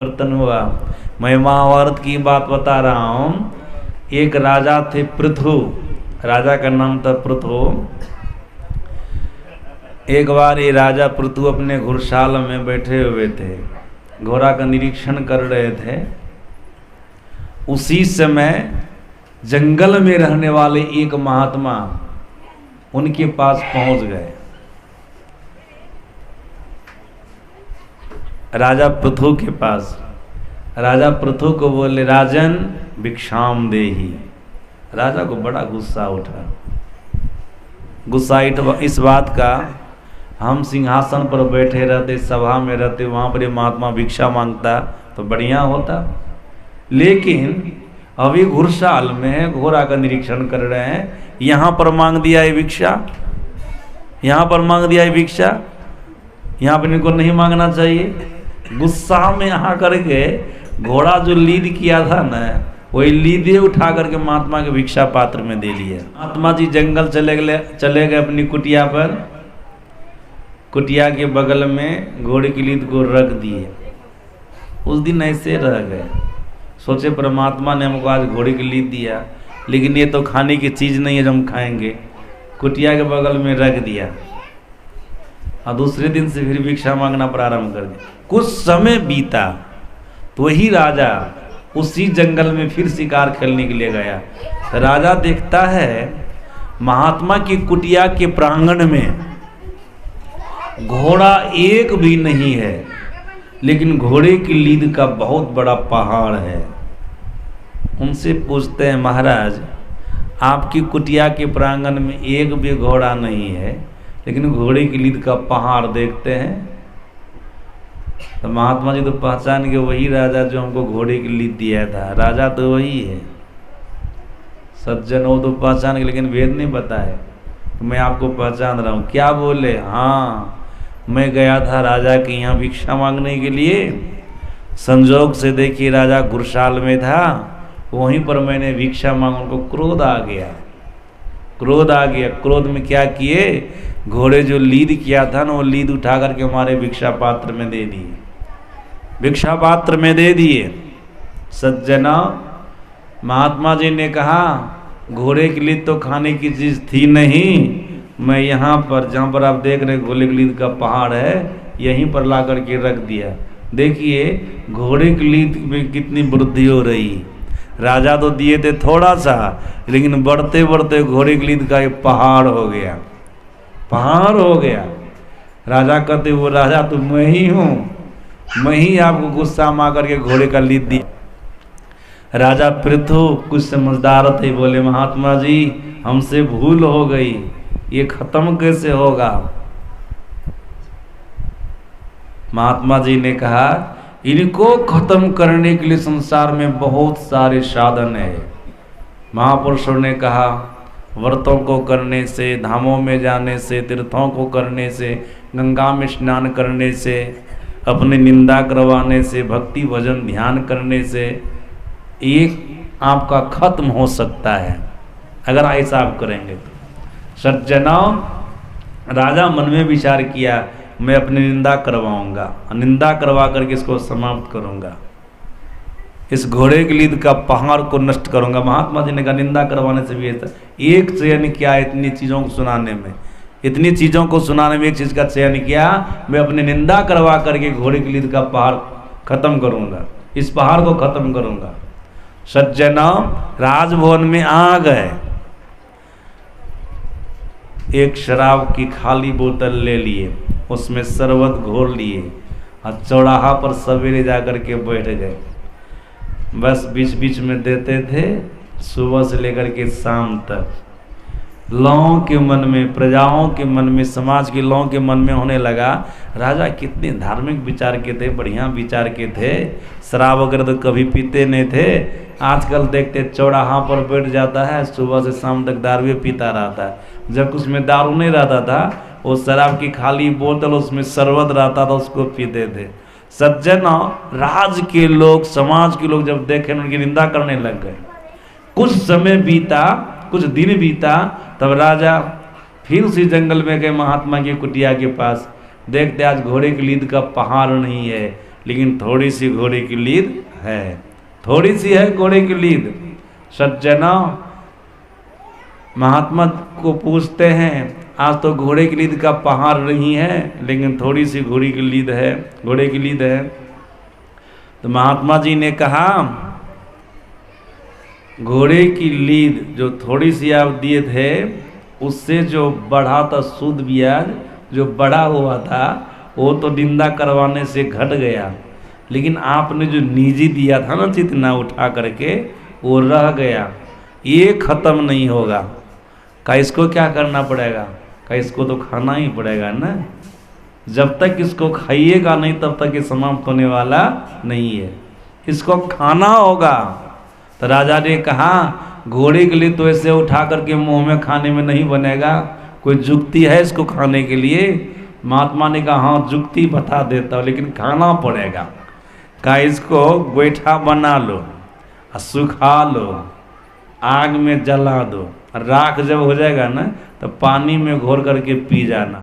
परिवर्तन हुआ। मैं महाभारत की बात बता रहा हूँ। एक राजा थे पृथु, राजा का नाम था पृथु। एक बार ये राजा पृथु अपने घुड़शाल में बैठे हुए थे, घोड़ा का निरीक्षण कर रहे थे। उसी समय जंगल में रहने वाले एक महात्मा उनके पास पहुंच गए। राजा पृथु के पास। राजा पृथु को बोले, राजन भिक्षाम देहि। राजा को बड़ा गुस्सा उठा। गुस्सा इस बात का, हम सिंहासन पर बैठे रहते, सभा में रहते, वहाँ पर महात्मा भिक्षा मांगता तो बढ़िया होता। लेकिन अभी घुड़साल में घोड़ा का निरीक्षण कर रहे हैं, यहाँ पर मांग दिया है भिक्षा, यहाँ पर मांग दिया है भिक्षा, यहाँ पर इनको नहीं मांगना चाहिए। गुस्सा में आ करके घोड़ा जो लीद किया था ना, वही लीदे उठा करके महात्मा के भिक्षा पात्र में दे लिया। महात्मा जी जंगल चले गए अपनी कुटिया पर। कुटिया के बगल में घोड़े की लीद को रख दिए। उस दिन ऐसे रह गए। सोचे परमात्मा ने हमको आज घोड़े की लीद दिया, लेकिन ये तो खाने की चीज़ नहीं है जो हम खाएंगे। कुटिया के बगल में रख दिया और दूसरे दिन से फिर भिक्षा मांगना प्रारंभ कर दिया। कुछ समय बीता तो वही राजा उसी जंगल में फिर शिकार खेलने के लिए गया। राजा देखता है महात्मा की कुटिया के प्रांगण में घोड़ा एक भी नहीं है, लेकिन घोड़े की लीद का बहुत बड़ा पहाड़ है। उनसे पूछते हैं, महाराज आपकी कुटिया के प्रांगण में एक भी घोड़ा नहीं है, लेकिन घोड़े की लीद का पहाड़ देखते हैं। तो महात्मा जी तो पहचान के, वही राजा जो हमको घोड़े की लीद दिया था, राजा तो वही है। सज्जन हो तो पहचान के, लेकिन वेद नहीं बताए तो मैं आपको पहचान रहा हूँ। क्या बोले? हाँ, मैं गया था राजा के यहाँ भिक्षा मांगने के लिए। संजोग से देखिए राजा घुड़साल में था, वहीं पर मैंने भिक्षा मांगा। उनको क्रोध आ गया। क्रोध आ गया। क्रोध में क्या किए, घोड़े जो लीद किया था ना, वो लीद उठा करके हमारे भिक्षा पात्र में दे दिए। भिक्षा पात्र में दे दिए। सज्जना, महात्मा जी ने कहा घोड़े की लीद तो खाने की चीज़ थी नहीं, मैं यहाँ पर जहाँ पर आप देख रहे घोड़े की लीद का पहाड़ है, यहीं पर ला करके रख दिया। देखिए घोड़े की लीद में कितनी वृद्धि हो रही। राजा तो दिए थे थोड़ा सा, लेकिन बढ़ते बढ़ते घोड़े की लीद का एक पहाड़ हो गया। पहाड़ हो गया। राजा कहते, वो राजा तो मैं ही हूँ, मैं ही आपको गुस्सा में आकर के घोड़े का लीद दिया। राजा पृथु कुछ समझदार थे, बोले महात्मा जी हमसे भूल हो गई, ये खत्म कैसे होगा? महात्मा जी ने कहा, इनको खत्म करने के लिए संसार में बहुत सारे साधन है। महापुरुषों ने कहा, व्रतों को करने से, धामों में जाने से, तीर्थों को करने से, गंगा में स्नान करने से, अपने निंदा करवाने से, भक्ति भजन ध्यान करने से एक आपका खत्म हो सकता है, अगर ऐसा आप करेंगे तो। सज्जनों, राजा मन में विचार किया, मैं अपनी निंदा करवाऊंगा, निंदा करवा करके इसको समाप्त करूंगा, इस घोड़े की लीद का पहाड़ को नष्ट करूंगा। महात्मा जी ने कहा, निंदा करवाने से भी ऐसा एक चयन किया, इतनी चीज़ों को सुनाने में, इतनी चीज़ों को सुनाने में एक चीज़ का चयन किया, मैं अपनी निंदा करवा करके घोड़े की लीद का पहाड़ खत्म करूंगा, इस पहाड़ को खत्म करूंगा। सज्जनों, राजभवन में आ गए, एक शराब की खाली बोतल ले लिए, उसमें शरबत घोल लिए और चौराहा पर सवेरे जाकर के बैठ गए। बस बीच बीच में देते थे, सुबह से लेकर के शाम तक। लोगों के मन में, प्रजाओं के मन में, समाज के लोगों के मन में होने लगा, राजा कितने धार्मिक विचार के थे, बढ़िया विचार के थे, शराब वगैरह तो कभी पीते नहीं थे। आजकल देखते चौराहा पर बैठ जाता है, सुबह से शाम तक दारू पीता रहता है। जब उसमें दारू नहीं रहता था, वो शराब की खाली बोतल, उसमें शरबत रहता था, उसको पीते थे। सज्जनों, राज के लोग, समाज के लोग जब देखे, उनकी निंदा करने लग गए। कुछ समय बीता, कुछ दिन बीता, तब राजा फिर उसी जंगल में गए महात्मा की कुटिया के पास। देखते आज घोड़े की लीद का पहाड़ नहीं है, लेकिन थोड़ी सी घोड़े की लीद है, थोड़ी सी है घोड़े की लीद। सज्जना महात्मा को पूछते हैं, आज तो घोड़े की लीद का पहाड़ नहीं है, लेकिन थोड़ी सी घोड़े की लीद है, घोड़े की लीद है। तो महात्मा जी ने कहा, घोड़े की लीद जो थोड़ी सी आप दिए थे, उससे जो बढ़ा था सूद ब्याज जो बढ़ा हुआ था, वो तो निंदा करवाने से घट गया, लेकिन आपने जो निजी दिया था ना चितना उठा करके, वो रह गया, ये खत्म नहीं होगा। का इसको क्या करना पड़ेगा? का इसको तो खाना ही पड़ेगा ना। जब तक इसको खाइएगा नहीं तब तक ये समाप्त होने वाला नहीं है, इसको खाना होगा। तो राजा ने कहा, घोड़े के लिए तो ऐसे उठा करके मुंह में खाने में नहीं बनेगा, कोई जुक्ति है इसको खाने के लिए? महात्मा ने कहा, हाँ जुक्ति बता देता हूँ, लेकिन खाना पड़ेगा। का इसको गोईठा बना लो, सुखा लो, आग में जला दो, राख जब हो जाएगा ना तो पानी में घोर करके पी जाना।